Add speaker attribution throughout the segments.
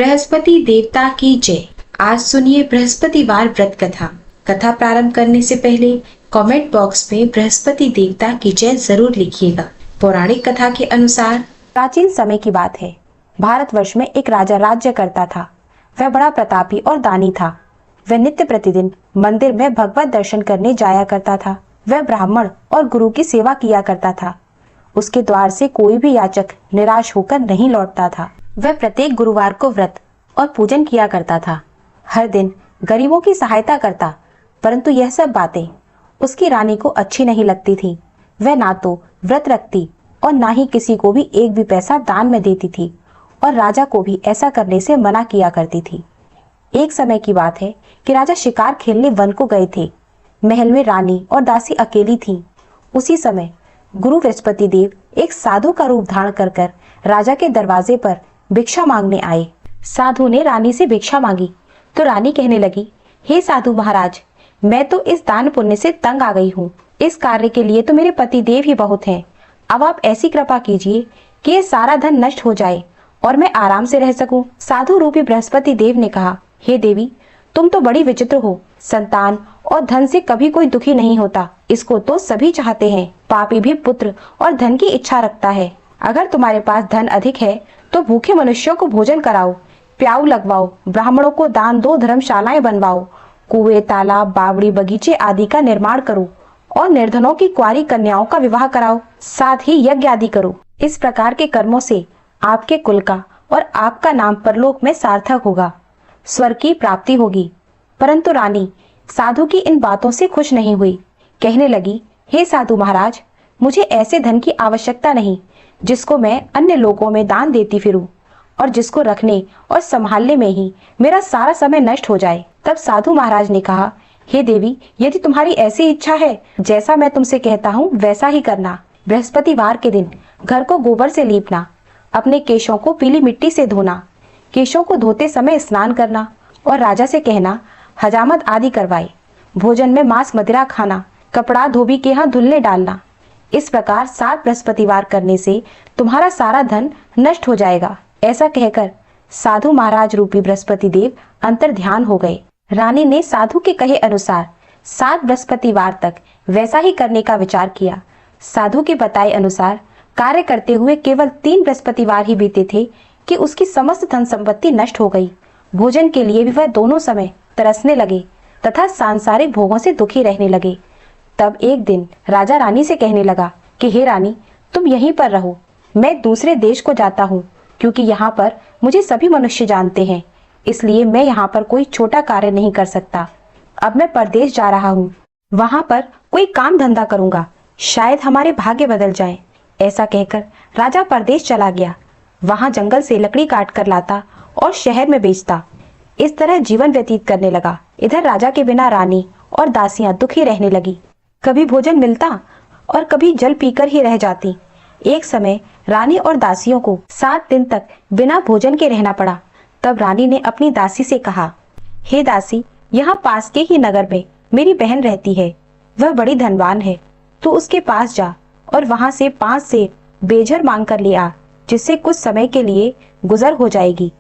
Speaker 1: बृहस्पति देवता की जय। आज सुनिए बृहस्पतिवार व्रत कथा। कथा प्रारंभ करने से पहले कमेंट बॉक्स में बृहस्पति देवता की जय जरूर लिखिएगा। पौराणिक कथा के अनुसार
Speaker 2: प्राचीन समय की बात है। भारतवर्ष में एक राजा राज्य करता था। वह बड़ा प्रतापी और दानी था। वह नित्य प्रतिदिन मंदिर में भगवत दर्शन करने जाया करता था। वह ब्राह्मण और गुरु की सेवा किया करता था। उसके द्वार से कोई भी याचक निराश होकर नहीं लौटता था। वह प्रत्येक गुरुवार को व्रत और पूजन किया करता था। हर दिन गरीबों की सहायता करता, परंतु यह सब बातें उसकी रानी को अच्छी नहीं लगती थी। वह ना तो व्रत रखती और ना ही किसी को भी एक भी पैसा दान में देती थी, और राजा को भी ऐसा करने से मना किया करती थी। एक समय की बात है कि राजा शिकार खेलने वन को गए थे। महल में रानी और दासी अकेली थीं। उसी समय गुरु बृहस्पति देव एक साधु का रूप धारण कर राजा के दरवाजे पर भिक्षा मांगने आए। साधु ने रानी से भिक्षा मांगी तो रानी कहने लगी, हे साधु महाराज, मैं तो इस दान पुण्य से तंग आ गई हूँ। इस कार्य के लिए तो मेरे पति देव ही बहुत हैं। अब आप ऐसी कृपा कीजिए कि ये सारा धन नष्ट हो जाए और मैं आराम से रह सकूं। साधु रूपी बृहस्पति देव ने कहा, हे देवी, तुम तो बड़ी विचित्र हो। संतान और धन से कभी कोई दुखी नहीं होता। इसको तो सभी चाहते हैं। पापी भी पुत्र और धन की इच्छा रखता है। अगर तुम्हारे पास धन अधिक है तो भूखे मनुष्यों को भोजन कराओ, प्याऊ लगवाओ, ब्राह्मणों को दान दो, धर्मशालाएं बनवाओ, कुएं, तालाब, बावड़ी, बगीचे आदि का निर्माण करो और निर्धनों की कुंवारी कन्याओं का विवाह कराओ। साथ ही यज्ञ आदि करो। इस प्रकार के कर्मों से आपके कुल का और आपका नाम परलोक में सार्थक होगा, स्वर्ग की प्राप्ति होगी। परंतु रानी साधु की इन बातों से खुश नहीं हुई। कहने लगी, हे साधु महाराज, मुझे ऐसे धन की आवश्यकता नहीं जिसको मैं अन्य लोगों में दान देती फिरूं और जिसको रखने और संभालने में ही मेरा सारा समय नष्ट हो जाए। तब साधु महाराज ने कहा, हे देवी, यदि तुम्हारी ऐसी इच्छा है, जैसा मैं तुमसे कहता हूँ वैसा ही करना। बृहस्पतिवार के दिन घर को गोबर से लीपना, अपने केशों को पीली मिट्टी से धोना, केशों को धोते समय स्नान करना और राजा से कहना हजामत आदि करवाए। भोजन में मांस मदिरा खाना, कपड़ा धोबी के यहाँ धुलने डालना। इस प्रकार 7 बृहस्पतिवार करने से तुम्हारा सारा धन नष्ट हो जाएगा। ऐसा कहकर साधु महाराज रूपी बृहस्पति देव अंतर ध्यान हो गए। रानी ने साधु के कहे अनुसार 7 बृहस्पतिवार तक वैसा ही करने का विचार किया। साधु के बताए अनुसार कार्य करते हुए केवल 3 बृहस्पतिवार ही बीते थे कि उसकी समस्त धन संपत्ति नष्ट हो गई। भोजन के लिए भी वह दोनों समय तरसने लगे तथा सांसारिक भोगों से दुखी रहने लगे। तब एक दिन राजा रानी से कहने लगा कि हे रानी, तुम यहीं पर रहो, मैं दूसरे देश को जाता हूँ, क्योंकि यहाँ पर मुझे सभी मनुष्य जानते हैं, इसलिए मैं यहाँ पर कोई छोटा कार्य नहीं कर सकता। अब मैं परदेश जा रहा हूँ, वहाँ पर कोई काम धंधा करूंगा, शायद हमारे भाग्य बदल जाए। ऐसा कहकर राजा परदेश चला गया। वहाँ जंगल से लकड़ी काट कर लाता और शहर में बेचता। इस तरह जीवन व्यतीत करने लगा। इधर राजा के बिना रानी और दासियां दुखी रहने लगी। कभी भोजन मिलता और कभी जल पीकर ही रह जाती। एक समय रानी और दासियों को 7 दिन तक बिना भोजन के रहना पड़ा। तब रानी ने अपनी दासी से कहा, हे दासी, यहाँ पास के ही नगर में मेरी बहन रहती है। वह बड़ी धनवान है। तू उसके पास जा और वहां से 5 सेर बेझर मांग कर ले आ, जिससे कुछ समय के लिए गुजर हो जाएगी।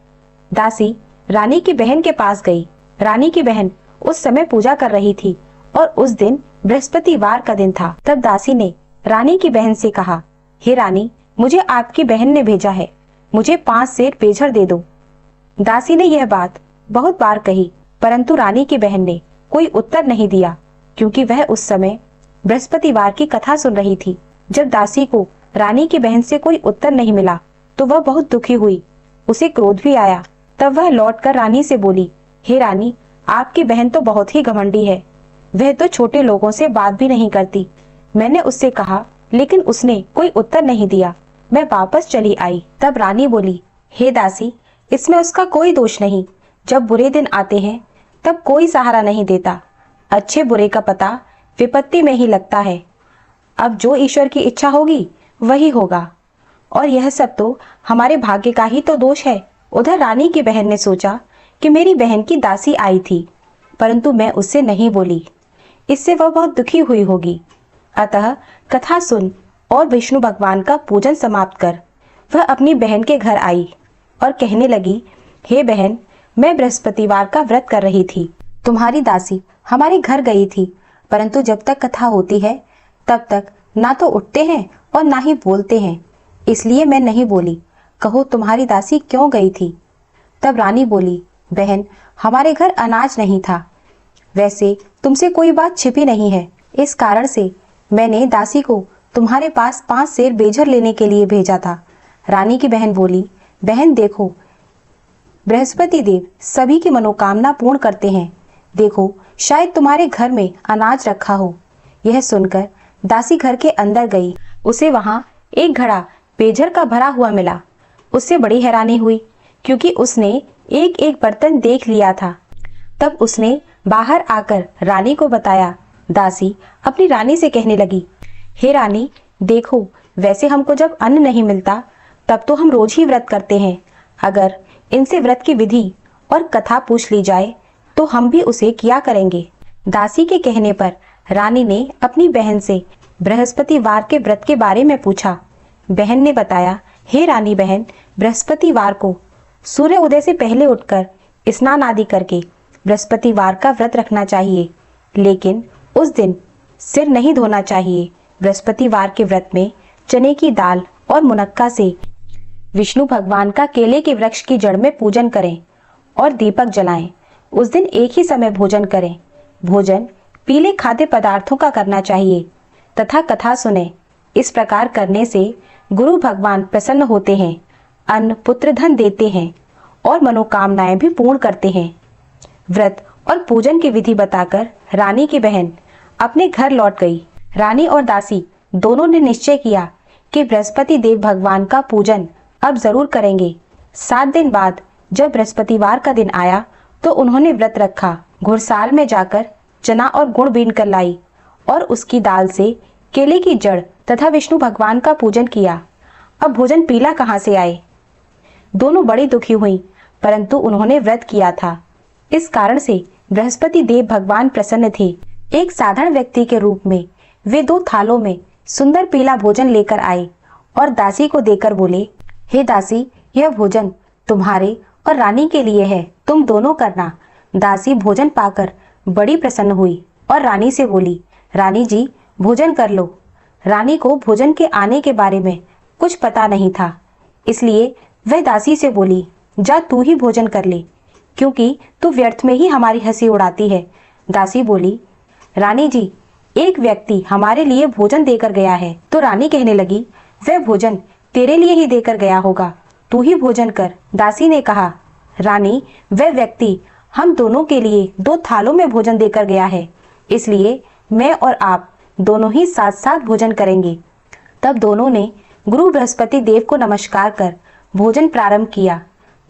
Speaker 2: दासी रानी की बहन के पास गई। रानी की बहन उस समय पूजा कर रही थी और उस दिन बृहस्पतिवार का दिन था। तब दासी ने रानी की बहन से कहा, हे रानी, मुझे आपकी बहन ने भेजा है, मुझे 5 सेर बेझर दे दो। दासी ने यह बात बहुत बार कही, परंतु रानी की बहन ने कोई उत्तर नहीं दिया, क्योंकि वह उस समय बृहस्पतिवार की कथा सुन रही थी। जब दासी को रानी की बहन से कोई उत्तर नहीं मिला तो वह बहुत दुखी हुई। उसे क्रोध भी आया। तब वह लौटकर रानी से बोली, हे रानी, आपकी बहन तो बहुत ही घमंडी है। वह तो छोटे लोगों से बात भी नहीं करती। मैंने उससे कहा, लेकिन उसने कोई उत्तर नहीं दिया। मैं वापस चली आई। तब रानी बोली, हे दासी, इसमें उसका कोई दोष नहीं। जब बुरे दिन आते हैं तब कोई सहारा नहीं देता। अच्छे बुरे का पता विपत्ति में ही लगता है। अब जो ईश्वर की इच्छा होगी वही होगा, और यह सब तो हमारे भाग्य का ही तो दोष है। उधर रानी की बहन ने सोचा कि मेरी बहन की दासी आई थी, परंतु मैं उससे नहीं बोली, इससे वह बहुत दुखी हुई होगी। अतः कथा सुन और विष्णु भगवान का पूजन समाप्त कर वह अपनी बहन के घर आई और कहने लगी हे बहन, मैं बृहस्पतिवार का व्रत कर रही थी। तुम्हारी दासी हमारे घर गई थी, परंतु जब तक कथा होती है तब तक ना तो उठते हैं और ना ही बोलते हैं, इसलिए मैं नहीं बोली। कहो तुम्हारी दासी क्यों गई थी? तब रानी बोली, बहन, हमारे घर अनाज नहीं था। वैसे तुमसे कोई बात छिपी नहीं है, इस कारण से मैंने दासी को तुम्हारे पास 5 सेर बेझर लेने के लिए भेजा था। रानी की बहन बोली, बहन देखो, बृहस्पति देव सभी की मनोकामना पूर्ण करते हैं। देखो, शायद तुम्हारे घर में अनाज रखा हो। यह सुनकर दासी घर के अंदर गई। उसे वहां एक घड़ा बेझर का भरा हुआ मिला। उससे बड़ी हैरानी हुई, क्योंकि उसने एक एक बर्तन देख लिया था। तब उसने बाहर आकर रानी को बताया। दासी अपनी रानी से कहने लगी, हे रानी, देखो, वैसे हमको जब अन्न नहीं मिलता तब तो हम रोज ही व्रत करते हैं। अगर इनसे व्रत की विधि और कथा पूछ ली जाए तो हम भी उसे किया करेंगे। दासी के कहने पर रानी ने अपनी बहन से बृहस्पतिवार के व्रत के बारे में पूछा। बहन ने बताया, हे रानी बहन, बृहस्पतिवार को सूर्य उदय से पहले उठकर स्नान आदि करके बृहस्पतिवार का व्रत रखना चाहिए, लेकिन उस दिन सिर नहीं धोना चाहिए। बृहस्पतिवार के व्रत में चने की दाल और मुनक्का से विष्णु भगवान का केले के वृक्ष की जड़ में पूजन करें और दीपक जलाएं। उस दिन एक ही समय भोजन करें। भोजन पीले खाद्य पदार्थों का करना चाहिए तथा कथा सुने। इस प्रकार करने से गुरु भगवान प्रसन्न होते हैं, अन्न पुत्र धन देते हैं और मनोकामनाएं भी पूर्ण करते हैं। व्रत और पूजन की विधि बताकर रानी की बहन अपने घर लौट गई। रानी और दासी दोनों ने निश्चय किया कि बृहस्पति देव भगवान का पूजन अब जरूर करेंगे। 7 दिन बाद जब बृहस्पतिवार का दिन आया तो उन्होंने व्रत रखा। घुड़साल में जाकर चना और गुड़ बीन कर लाई और उसकी दाल से केले की जड़ तथा विष्णु भगवान का पूजन किया। अब भोजन पीला कहाँ से आए? दोनों बड़ी दुखी हुई, परंतु उन्होंने व्रत किया था, इस कारण से बृहस्पति देव भगवान प्रसन्न थे। एक साधारण व्यक्ति के रूप में वे 2 थालों में सुंदर पीला भोजन लेकर आए और दासी को देकर बोले, हे दासी, यह भोजन तुम्हारे और रानी के लिए है, तुम दोनों करना। दासी भोजन पाकर बड़ी प्रसन्न हुई और रानी से बोली, रानी जी, भोजन कर लो। रानी को भोजन के आने के बारे में कुछ पता नहीं था, इसलिए वह दासी से बोली, जा तू ही भोजन कर ले, क्योंकि तू व्यर्थ में ही हमारी हंसी उड़ाती है। दासी बोली, रानी जी, एक व्यक्ति हमारे लिए भोजन देकर गया है। तो रानी कहने लगी, वह भोजन तेरे लिए ही देकर गया होगा, तू ही भोजन कर। दासी ने कहा, रानी, वह व्यक्ति हम दोनों के लिए 2 थालों में भोजन देकर गया है, इसलिए मैं और आप दोनों ही साथ साथ भोजन करेंगे। तब दोनों ने गुरु बृहस्पति देव को नमस्कार कर भोजन प्रारंभ किया।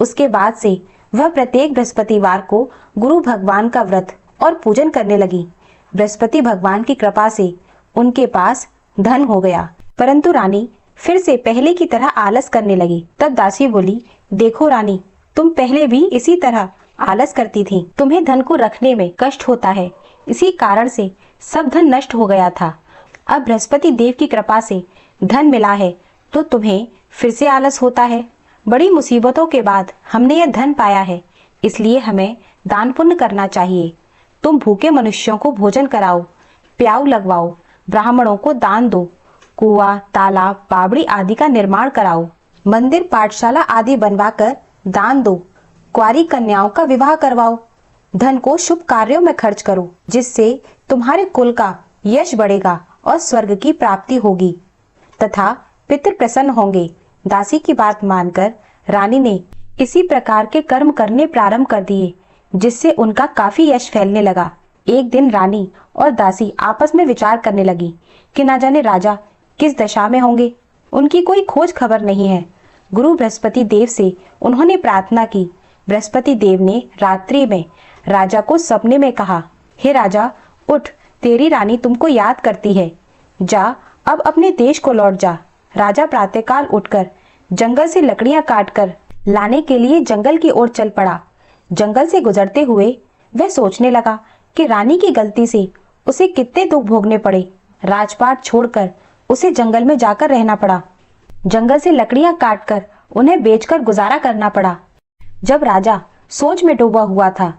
Speaker 2: उसके बाद से वह प्रत्येक बृहस्पतिवार को गुरु भगवान का व्रत और पूजन करने लगी। बृहस्पति भगवान की कृपा से उनके पास धन हो गया, परंतु रानी फिर से पहले की तरह आलस करने लगी। तब दासी बोली, देखो रानी, तुम पहले भी इसी तरह आलस करती थी, तुम्हें धन को रखने में कष्ट होता है, इसी कारण से सब धन नष्ट हो गया था। अब बृहस्पति देव की कृपा से धन मिला है तो तुम्हें फिर से आलस होता है। बड़ी मुसीबतों के बाद हमने यह धन पाया है, इसलिए हमें दान पुण्य करना चाहिए। तुम भूखे मनुष्यों को भोजन कराओ, प्याऊ लगवाओ, ब्राह्मणों को दान दो, कुआं, तालाब, बावड़ी आदि का निर्माण कराओ, मंदिर, पाठशाला आदि बनवाकर दान दो, कुंवारी कन्याओं का विवाह करवाओ, धन को शुभ कार्यों में खर्च करो, जिससे तुम्हारे कुल का यश बढ़ेगा और स्वर्ग की प्राप्ति होगी तथा पितृ प्रसन्न होंगे। दासी की बात मानकर रानी ने इसी प्रकार के कर्म करने प्रारंभ कर दिए, जिससे उनका काफी यश फैलने लगा। एक दिन रानी और दासी आपस में विचार करने लगी कि ना जाने राजा किस दशा में होंगे, उनकी कोई खोज खबर नहीं है। गुरु बृहस्पति देव से उन्होंने प्रार्थना की। बृहस्पति देव ने रात्रि में राजा को सपने में कहा, हे राजा, उठ, तेरी रानी तुमको याद करती है, जा अब अपने देश को लौट जा। राजा प्रातःकाल उठकर जंगल से लकड़ियां काटकर लाने के लिए जंगल की ओर चल पड़ा। जंगल से गुजरते हुए वह सोचने लगा कि रानी की गलती से उसे कितने दुख भोगने पड़े। राजपाट छोड़कर उसे जंगल में जाकर रहना पड़ा। जंगल से लकड़ियां काटकर उन्हें बेचकर गुजारा करना पड़ा। जब राजा सोच में डूबा हुआ था,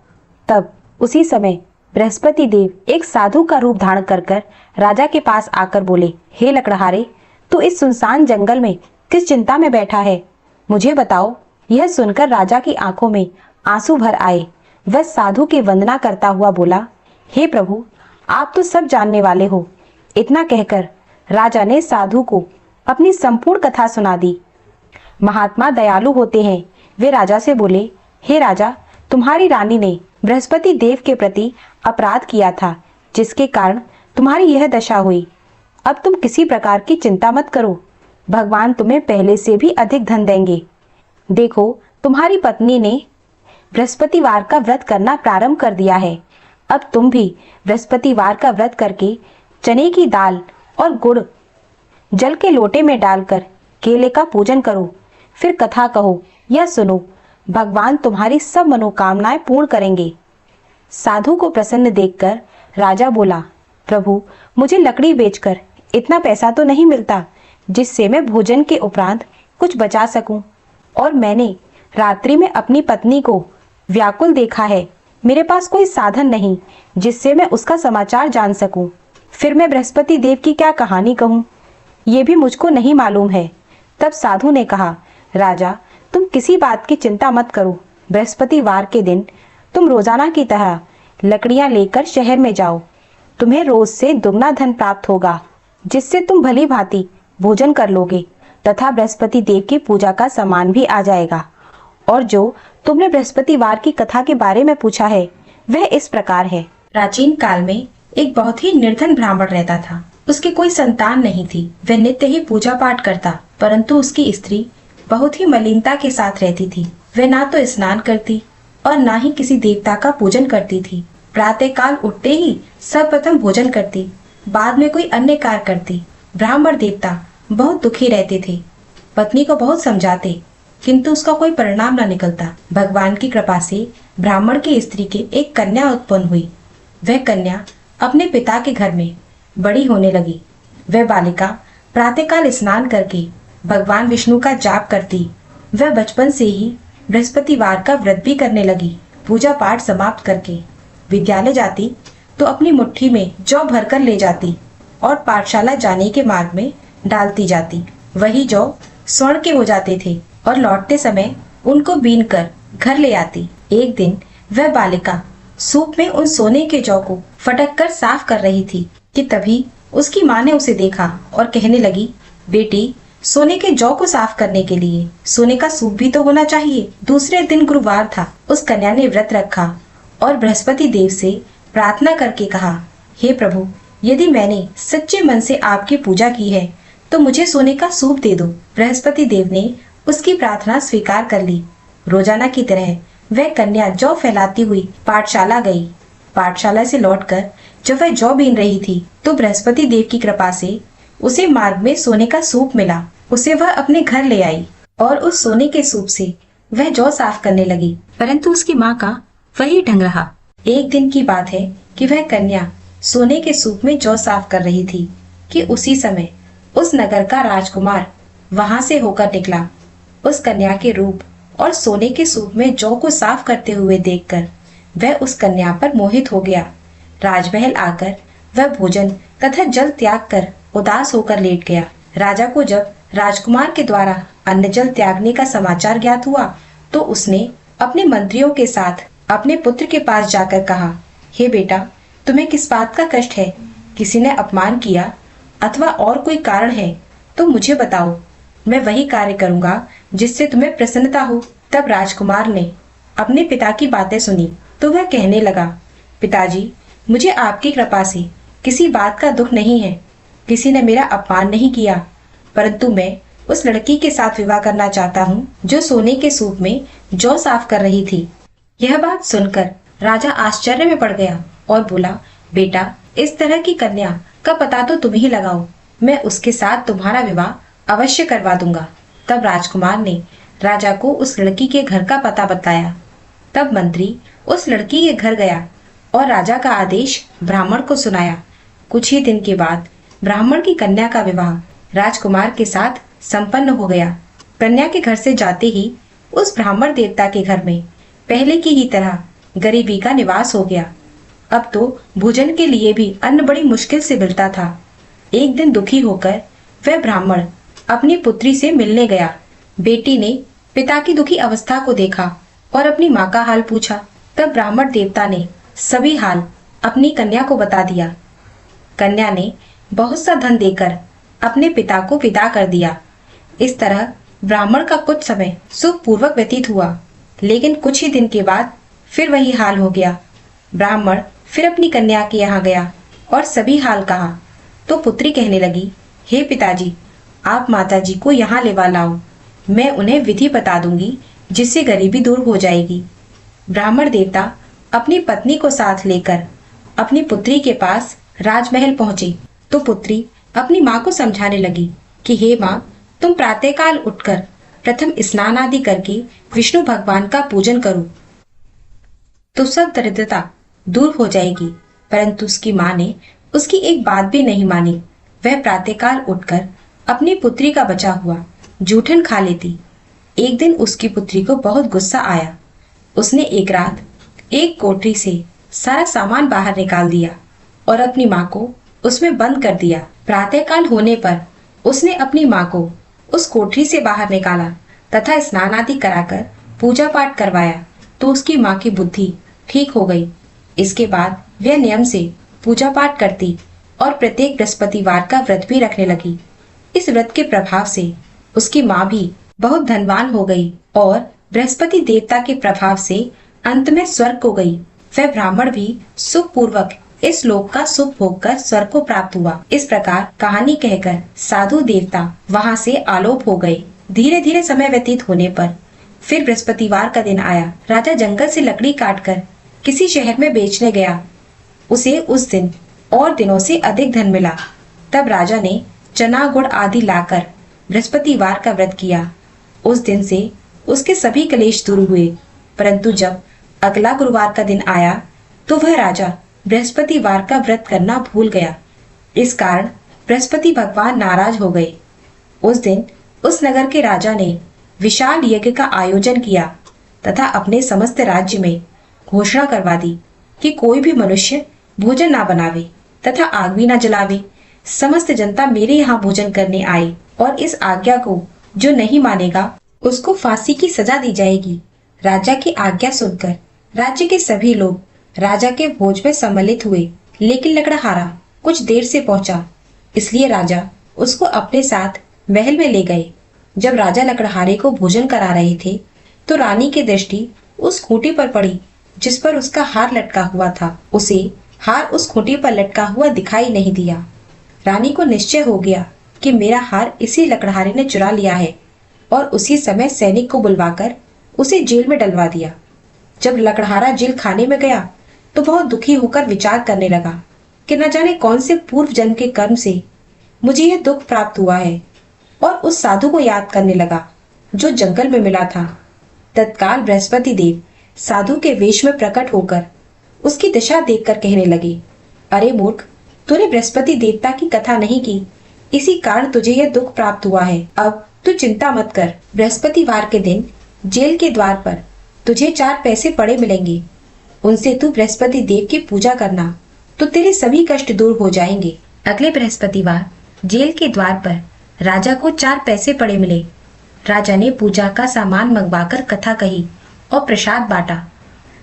Speaker 2: तब उसी समय बृहस्पति देव एक साधु का रूप धारण कर राजा के पास आकर बोले, हे लकड़हारे, तू इस सुनसान जंगल में किस चिंता में बैठा है? मुझे बताओ। यह सुनकर राजा की आंखों में आंसू भर आए। वह साधु की वंदना करता हुआ बोला, हे प्रभु, आप तो सब जानने वाले हो। इतना कहकर राजा ने साधु को अपनी संपूर्ण कथा सुना दी। महात्मा दयालु होते हैं। वे राजा से बोले, हे राजा, तुम्हारी रानी ने बृहस्पति देव के प्रति अपराध किया था, जिसके कारण तुम्हारी यह दशा हुई। अब तुम किसी प्रकार की चिंता मत करो, भगवान तुम्हें पहले से भी अधिक धन देंगे। देखो, तुम्हारी पत्नी ने बृहस्पतिवार का व्रत करना प्रारंभ कर दिया है। अब तुम भी बृहस्पतिवार का व्रत करके चने की दाल और गुड़ जल के लोटे में डालकर केले का पूजन करो, फिर कथा कहो या सुनो। भगवान तुम्हारी सब मनोकामनाएं पूर्ण करेंगे। साधु को प्रसन्न देखकर राजा बोला, प्रभु, मुझे लकड़ी बेचकर इतना पैसा तो नहीं मिलता जिससे मैं भोजन के उपरांत कुछ बचा सकूं, और मैंने रात्रि में अपनी पत्नी को व्याकुल देखा है। मेरे पास कोई साधन नहीं जिससे मैं उसका समाचार जान सकूं। फिर मैं बृहस्पति देव की क्या कहानी कहूं, ये भी मुझको नहीं मालूम है। तब साधु ने कहा, राजा, तुम किसी बात की चिंता मत करो। बृहस्पतिवार के दिन तुम रोजाना की तरह लकड़ियां लेकर शहर में जाओ। तुम्हें रोज से दुगना धन प्राप्त होगा, जिससे तुम भली भांति भोजन कर लोगे तथा बृहस्पति देव की पूजा का सामान भी आ जाएगा। और जो तुमने बृहस्पतिवार की कथा के बारे में पूछा है, वह इस प्रकार है।
Speaker 1: प्राचीन काल में एक बहुत ही निर्धन ब्राह्मण रहता था। उसकी कोई संतान नहीं थी। वह नित्य ही पूजा पाठ करता, परंतु उसकी स्त्री बहुत ही मलिनता के साथ रहती थी। वह ना तो स्नान करती और ना ही किसी देवता का पूजन करती थी। प्रातः काल उठते ही सर्वप्रथम भोजन करती, बाद में कोई अन्य कार्य करती। ब्राह्मण देवता बहुत दुखी रहते थे। पत्नी को बहुत समझाते, किंतु उसका कोई परिणाम न निकलता। भगवान की कृपा से ब्राह्मण की स्त्री के एक कन्या उत्पन्न हुई। वह कन्या अपने पिता के घर में बड़ी होने लगी। वह बालिका प्रातःकाल स्नान करके भगवान विष्णु का जाप करती। वह बचपन से ही बृहस्पतिवार का व्रत भी करने लगी। पूजा पाठ समाप्त करके विद्यालय जाती तो अपनी मुट्ठी में जौ भरकर ले जाती और पाठशाला जाने के मार्ग में डालती जाती। वही जौ स्वर्ण के हो जाते थे और लौटते समय उनको बीन कर घर ले आती। एक दिन वह बालिका सूप में उन सोने के जौ को फटक कर साफ कर रही थी कि तभी उसकी माँ ने उसे देखा और कहने लगी, बेटी, सोने के जौ को साफ करने के लिए सोने का सूप भी तो होना चाहिए। दूसरे दिन गुरुवार था। उस कन्या ने व्रत रखा और बृहस्पति देव से प्रार्थना करके कहा, हे प्रभु, यदि मैंने सच्चे मन से आपकी पूजा की है तो मुझे सोने का सूप दे दो। बृहस्पति देव ने उसकी प्रार्थना स्वीकार कर ली। रोजाना की तरह वह कन्या जौ फैलाती हुई पाठशाला गई। पाठशाला से लौटकर जब वह जौ बीन रही थी तो बृहस्पति देव की कृपा से उसे मार्ग में सोने का सूप मिला। उसे वह अपने घर ले आई और उस सोने के सूप से वह जौ साफ करने लगी, परंतु उसकी माँ का वही ढंग रहा। एक दिन की बात है कि वह कन्या सोने के सूप में जौ साफ कर रही थी कि उसी समय उस नगर का राजकुमार वहां से होकर निकला। उस कन्या के रूप और सोने के सूप में जौ को साफ करते हुए देखकर वह उस कन्या पर मोहित हो गया। राजमहल आकर वह भोजन तथा जल त्याग कर उदास होकर लेट गया। राजा को जब राजकुमार के द्वारा अन्न जल त्यागने का समाचार ज्ञात हुआ तो उसने अपने मंत्रियों के साथ अपने पुत्र के पास जाकर कहा, हे बेटा, तुम्हें किस बात का कष्ट है? किसी ने अपमान किया अथवा और कोई कारण है तो मुझे बताओ, मैं वही कार्य करूंगा जिससे तुम्हें प्रसन्नता हो। तब राजकुमार ने अपने पिता की बातें सुनी तो वह कहने लगा, पिताजी, मुझे आपकी कृपा से किसी बात का दुख नहीं है। किसी ने मेरा अपमान नहीं किया, परंतु मैं उस लड़की के साथ विवाह करना चाहता हूँ जो सोने के सूप में जौ साफ कर रही थी। यह बात सुनकर राजा आश्चर्य में पड़ गया और बोला, बेटा, इस तरह की कन्या का पता तो तुम ही लगाओ। मैं उसके साथ तुम्हारा विवाह अवश्य करवा दूंगा। तब राजकुमार ने राजा को उस लड़की के घर का पता बताया। तब मंत्री उस लड़की के घर गया और राजा का आदेश ब्राह्मण को सुनाया। कुछ ही दिन के बाद ब्राह्मण की कन्या का विवाह राजकुमार के साथ संपन्न हो गया। कन्या के घर से जाते ही उस ब्राह्मण देवता के घर में पहले की ही तरह गरीबी का निवास हो गया। अब तो भोजन के लिए भी अन्न बड़ी मुश्किल से मिलता था। एक दिन दुखी होकर वह ब्राह्मण अपनी पुत्री से मिलने गया। बेटी ने पिता की दुखी अवस्था को देखा और अपनी माँ का हाल पूछा। तब ब्राह्मण देवता ने सभी हाल अपनी कन्या को बता दिया। कन्या ने बहुत सा धन देकर अपने पिता को विदा कर दिया। इस तरह ब्राह्मण का कुछ समय सुखपूर्वक व्यतीत हुआ, लेकिन कुछ ही दिन के बाद फिर वही हाल हो गया। ब्राह्मण फिर अपनी कन्या के यहाँ गया और सभी हाल कहा तो पुत्री कहने लगी, हे पिताजी, आप माताजी को यहाँ लेवा लाओ, मैं उन्हें विधि बता दूंगी जिससे गरीबी दूर हो जाएगी। ब्राह्मण देवता अपनी पत्नी को साथ लेकर अपनी पुत्री के पास राजमहल पहुंचे तो पुत्री अपनी माँ को समझाने लगी कि हे माँ, तुम प्रातःकाल उठकर प्रथम स्नान आदि करके विष्णु भगवान का पूजन करो तो सब दरिद्रता दूर हो जाएगी। परंतु उसकी माँ ने उसकी एक बात भी नहीं मानी। वह प्रातःकाल उठकर अपनी पुत्री का बचा हुआ जूठन खा लेती। एक दिन उसकी पुत्री को बहुत गुस्सा आया। उसने एक रात एक कोठरी से सारा सामान बाहर निकाल दिया और अपनी माँ को उसमें बंद कर दिया। प्रातःकाल होने पर उसने अपनी माँ को उस कोठरी से बाहर निकाला तथा स्नान आदि कराकर पूजा पाठ करवाया तो उसकी माँ की बुद्धि ठीक हो गई। इसके बाद वह नियम से पूजा पाठ करती और प्रत्येक बृहस्पतिवार का व्रत भी रखने लगी। इस व्रत के प्रभाव से उसकी माँ भी बहुत धनवान हो गई और बृहस्पति देवता के प्रभाव से अंत में स्वर्ग को गई। वह ब्राह्मण भी सुखपूर्वक इस लोक का सुख भोग कर स्वर्ग को प्राप्त हुआ। इस प्रकार कहानी कहकर साधु देवता वहां से आलोप हो गए। धीरे धीरे समय व्यतीत होने पर फिर बृहस्पतिवार का दिन आया। राजा जंगल से लकड़ी काटकर किसी शहर में बेचने गया। उसे उस दिन और दिनों से अधिक धन मिला। तब राजा ने चना गुड़ आदि लाकर बृहस्पतिवार का व्रत किया। उस दिन से उसके सभी क्लेश दूर हुए। परंतु जब अगला गुरुवार का दिन आया तो वह राजा बृहस्पतिवार का व्रत करना भूल गया। इस कारण बृहस्पति भगवान नाराज हो गए। उस दिन उस नगर के राजा ने विशाल यज्ञ का आयोजन किया तथा अपने समस्त राज्य में घोषणा करवा दी कि कोई भी मनुष्य भोजन ना बनावे तथा आग भी ना जलावे। समस्त जनता मेरे यहाँ भोजन करने आए और इस आज्ञा को जो नहीं मानेगा उसको फांसी की सजा दी जाएगी। राजा की आज्ञा सुनकर राज्य के सभी लोग राजा के भोज में सम्मिलित हुए, लेकिन लकड़हारा कुछ देर से पहुंचा, इसलिए राजा उसको अपने साथ महल में ले गए। जब राजा लकड़हारे को भोजन करा रहे थे तो रानी की दृष्टि उस खूंटी पर पड़ी जिस पर उसका हार लटका हुआ था। उसे हार उस खूंटी पर लटका हुआ दिखाई नहीं दिया। रानी को निश्चय हो गया कि मेरा हार इसी लकड़हारे ने चुरा लिया है और उसी समय सैनिक को बुलवाकर उसे जेल में डलवा दिया। जब लकड़हारा जेल खाने में गया तो बहुत दुखी होकर विचार करने लगा कि न जाने कौन से पूर्व जन्म के कर्म से मुझे यह दुख प्राप्त हुआ है, और उस साधु को याद करने लगा जो जंगल में मिला था। तत्काल बृहस्पति देव साधु के वेश में प्रकट होकर उसकी दशा देखकर कहने लगे, अरे मूर्ख, तूने बृहस्पति देवता की कथा नहीं की, इसी कारण तुझे यह दुख प्राप्त हुआ है। अब तू चिंता मत कर। बृहस्पतिवार के दिन जेल के द्वार पर तुझे 4 पैसे पड़े मिलेंगे, उनसे तू बृहस्पति देव की पूजा करना तो तेरे सभी कष्ट दूर हो जाएंगे। अगले बृहस्पतिवार जेल के द्वार पर राजा को 4 पैसे पड़े मिले। राजा ने पूजा का सामान मंगवाकर कथा कही और प्रसाद बांटा।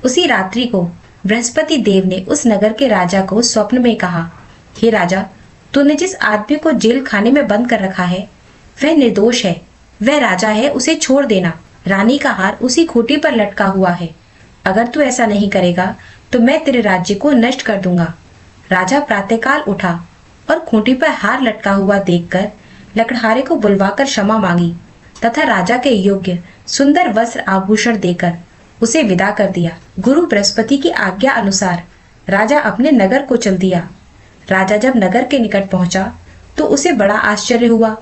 Speaker 1: उसी रात्रि को बृहस्पति देव ने उस नगर के राजा को स्वप्न में कहा, हे राजा, तूने जिस आदमी को जेल खाने में बंद कर रखा है वह निर्दोष है, वह राजा है, उसे छोड़ देना। रानी का हार उसी खूंटी पर लटका हुआ है। अगर तू ऐसा नहीं करेगा तो मैं तेरे राज्य को नष्ट कर दूंगा। राजा प्रातःकाल उठा और खूंटी पर हार लटका हुआ देखकर लकड़हारे को बुलवाकर क्षमा मांगी तथा राजा के योग्य सुंदर वस्त्र आभूषण देकर उसे विदा कर दिया। गुरु बृहस्पति की आज्ञा अनुसार राजा अपने नगर को चल दिया। राजा जब नगर के निकट पहुंचा तो उसे बड़ा आश्चर्य हुआ।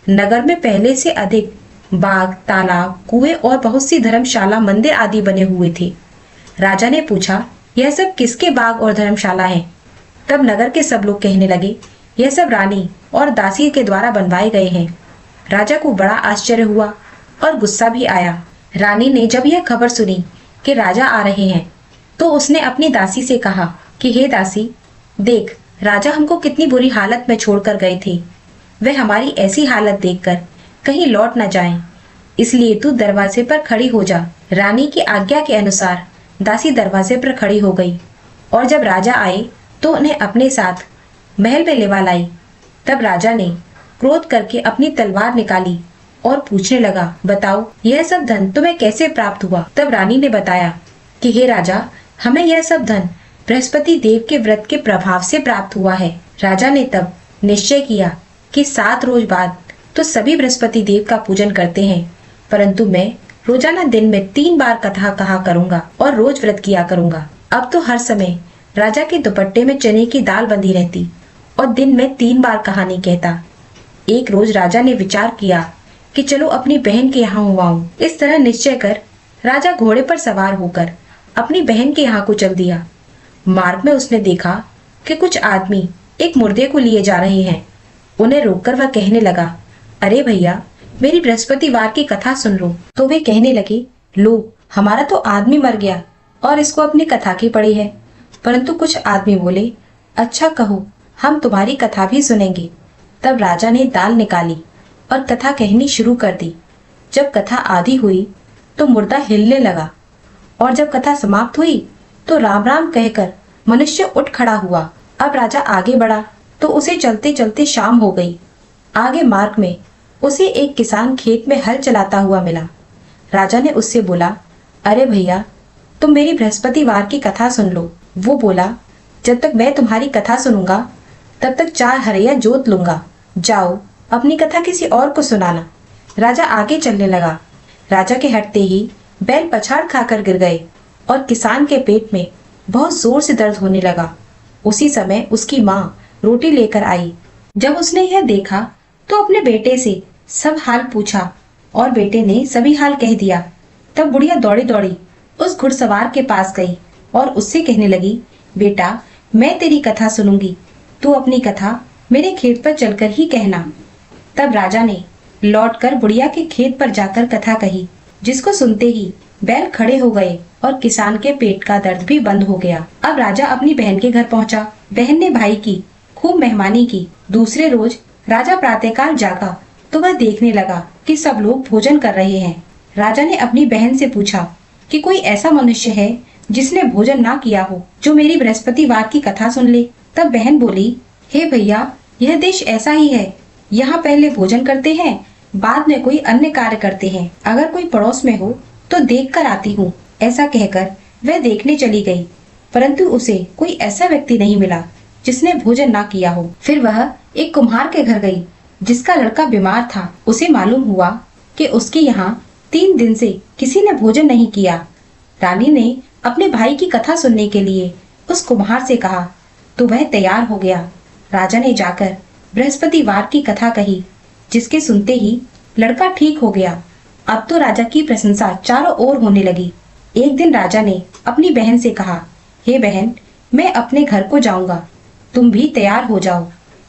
Speaker 1: नगर में पहले से अधिक बाग, तालाब, कुएं और बहुत सी धर्मशाला, मंदिर आदि बने हुए थे। राजा ने पूछा, यह सब किसके बाग और धर्मशाला है? तब नगर के सब लोग कहने लगे, यह सब रानी और दासी के द्वारा बनवाए गए हैं। राजा को बड़ा आश्चर्य हुआ और गुस्सा भी आया। रानी ने जब यह खबर सुनी कि राजा आ रहे हैं तो उसने अपनी दासी से कहा कि हे दासी, देख राजा हमको कितनी बुरी हालत में छोड़कर गए थे। वह हमारी ऐसी हालत देखकर कहीं लौट न जाएं, इसलिए तू दरवाजे पर खड़ी हो जा। रानी की आज्ञा के अनुसार दासी दरवाजे पर खड़ी हो गई और जब राजा आए तो उन्हें अपने साथ महल में लेवा लाई। तब राजा ने क्रोध करके अपनी तलवार निकाली और पूछने लगा, बताओ यह सब धन तुम्हें कैसे प्राप्त हुआ? तब रानी ने बताया कि हे राजा, हमें यह सब धन बृहस्पति देव के व्रत के प्रभाव से प्राप्त हुआ है। राजा ने तब निश्चय किया कि 7 रोज बाद तो सभी बृहस्पति देव का पूजन करते हैं, परंतु मैं रोजाना दिन में 3 बार कथा कहा करूंगा और रोज व्रत किया करूंगा। अब तो हर समय राजा के दुपट्टे में चने की दाल बंधी रहती और दिन में 3 बार कहानी कहता। एक रोज राजा ने विचार किया कि चलो अपनी बहन के यहाँ हुआऊं। इस तरह निश्चय कर राजा घोड़े पर सवार होकर अपनी बहन के यहाँ को चल दिया। मार्ग में उसने देखा कि कुछ आदमी एक मुर्दे को लिए जा रहे हैं। उन्हें रोककर वह कहने लगा, अरे भैया, मेरी बृहस्पतिवार की कथा सुन लो। तो वे कहने लगे, लो, हमारा तो आदमी मर गया और इसको अपनी कथा की पड़ी है। परंतु कुछ आदमी बोले, अच्छा कहो, हम तुम्हारी कथा भी सुनेंगे। तब राजा ने दाल निकाली और कथा कहनी शुरू कर दी। जब कथा आधी हुई तो मुर्दा हिलने लगा और जब कथा समाप्त हुई तो राम राम कहकर मनुष्य उठ खड़ा हुआ। अब राजा आगे बढ़ा तो उसे चलते चलते शाम हो गई। आगे मार्ग में उसे एक किसान खेत में हल चलाता हुआ मिला। राजा ने उससे बोला, अरे भैया, तुम मेरी बृहस्पतिवार की कथा सुन लो। वो बोला, जब तक मैं तुम्हारी कथा सुनूंगा तब तक 4 हरैया जोत लूंगा। जाओ, अपनी कथा किसी और को सुनाना। राजा आगे चलने लगा। राजा के हटते ही बैल पछाड़ खाकर गिर गए और किसान के पेट में बहुत जोर से दर्द होने लगा। उसी समय उसकी माँ रोटी लेकर आई। जब उसने यह देखा तो अपने बेटे से सब हाल पूछा और बेटे ने सभी हाल कह दिया। तब बुढ़िया दौड़ी दौड़ी उस घुड़सवार के पास गई और उससे कहने लगी, बेटा, मैं तेरी कथा सुनूंगी, तू अपनी कथा मेरे खेत पर चलकर ही कहना। तब राजा ने लौटकर बुढ़िया के खेत पर जाकर कथा कही, जिसको सुनते ही बैल खड़े हो गए और किसान के पेट का दर्द भी बंद हो गया। अब राजा अपनी बहन के घर पहुंचा। बहन ने भाई की खूब मेहमानी की। दूसरे रोज राजा प्रातःकाल जागा तो वह देखने लगा कि सब लोग भोजन कर रहे हैं। राजा ने अपनी बहन से पूछा कि कोई ऐसा मनुष्य है जिसने भोजन ना किया हो, जो मेरी बृहस्पतिवार की कथा सुन ले। तब बहन बोली, हे भैया, यह देश ऐसा ही है। यहाँ पहले भोजन करते हैं, बाद में कोई अन्य कार्य करते हैं। अगर कोई पड़ोस में हो तो देख कर आती हूँ। ऐसा कहकर वह देखने चली गई, परंतु उसे कोई ऐसा व्यक्ति नहीं मिला जिसने भोजन ना किया हो। फिर वह एक कुम्हार के घर गई जिसका लड़का बीमार था। उसे मालूम हुआ कि उसके यहाँ 3 दिन से किसी ने भोजन नहीं किया। रानी ने अपने भाई की कथा सुनने के लिए उस कुम्हार से कहा तो वह तैयार हो गया। राजा ने जाकर बृहस्पतिवार की कथा कही, जिसके सुनते ही लड़का ठीक हो गया। अब तो राजा की प्रशंसा चारों ओर होने लगी। एक दिन राजा ने अपनी बहन से कहा, हे बहन, मैं अपने घर को जाऊंगा, तुम भी तैयार हो जाओ।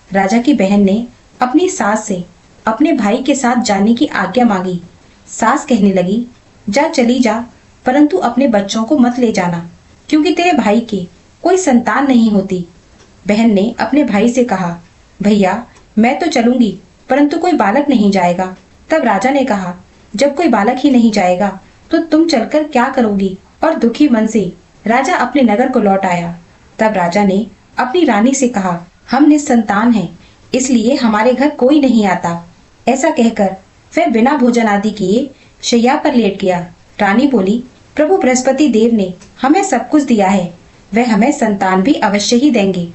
Speaker 1: राजा की बहन ने अपनी सास से अपने भाई के साथ जाने की आज्ञा मांगी। सास कहने लगी, जा चली जा, परंतु अपने बच्चों को मत ले जाना, क्योंकि तेरे भाई की कोई संतान नहीं होती। बहन ने अपने भाई से कहा, भैया, मैं तो चलूंगी, परंतु कोई बालक नहीं जाएगा। तब राजा ने कहा, जब कोई बालक ही नहीं जाएगा तो तुम चलकर क्या करोगी? और दुखी मन से राजा अपने नगर को लौट आया। तब राजा ने अपनी रानी से कहा, हम निसंतान हैं, इसलिए हमारे घर कोई नहीं आता। ऐसा कहकर वह बिना भोजन आदि किए शैया पर लेट गया। रानी बोली, प्रभु बृहस्पति देव ने हमें सब कुछ दिया है, वह हमें संतान भी अवश्य ही देंगे।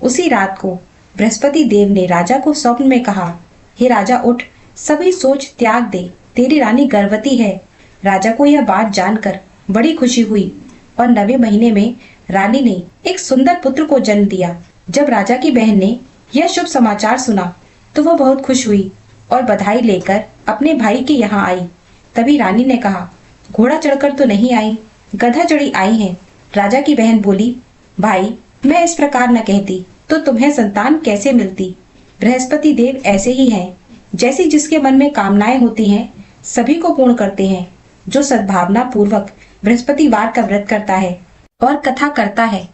Speaker 1: उसी रात को बृहस्पति देव ने राजा को स्वप्न में कहा, हे राजा, उठ, सभी सोच त्याग दे, तेरी रानी गर्भवती है। राजा को यह बात जानकर बड़ी खुशी हुई और 9वें महीने में रानी ने एक सुंदर पुत्र को जन्म दिया। जब राजा की बहन ने यह शुभ समाचार सुना तो वह बहुत खुश हुई और बधाई लेकर अपने भाई के यहाँ आई। तभी रानी ने कहा, घोड़ा चढ़कर तो नहीं आई, गधा चढ़ी आई है। राजा की बहन बोली, भाई, मैं इस प्रकार न कहती तो तुम्हें संतान कैसे मिलती? बृहस्पति देव ऐसे ही हैं, जैसी जिसके मन में कामनाएं होती हैं सभी को पूर्ण करते हैं। जो सद्भावना पूर्वक बृहस्पतिवार का व्रत करता है और कथा करता है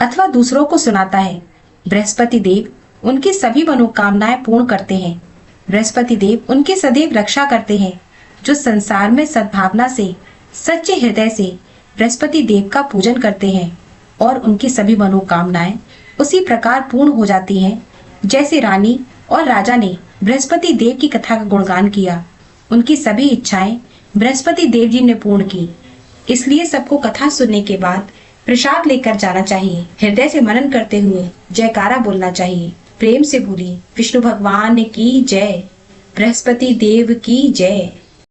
Speaker 1: अथवा दूसरों को सुनाता है, बृहस्पति देव उनकी सभी मनोकामनाएं पूर्ण करते हैं। बृहस्पति देव उनकी सदैव रक्षा करते हैं। जो संसार में सद्भावना से, सच्चे हृदय से बृहस्पति देव का पूजन करते हैं और उनकी सभी मनोकामनाएं उसी प्रकार पूर्ण हो जाती हैं जैसे रानी और राजा ने बृहस्पति देव की कथा का गुणगान किया। उनकी सभी इच्छाएं बृहस्पति देव जी ने पूर्ण की। इसलिए सबको कथा सुनने के बाद प्रसाद लेकर जाना चाहिए। हृदय से मनन करते हुए जयकारा बोलना चाहिए। प्रेम से बोलिए विष्णु भगवान की जय, बृहस्पति देव की जय।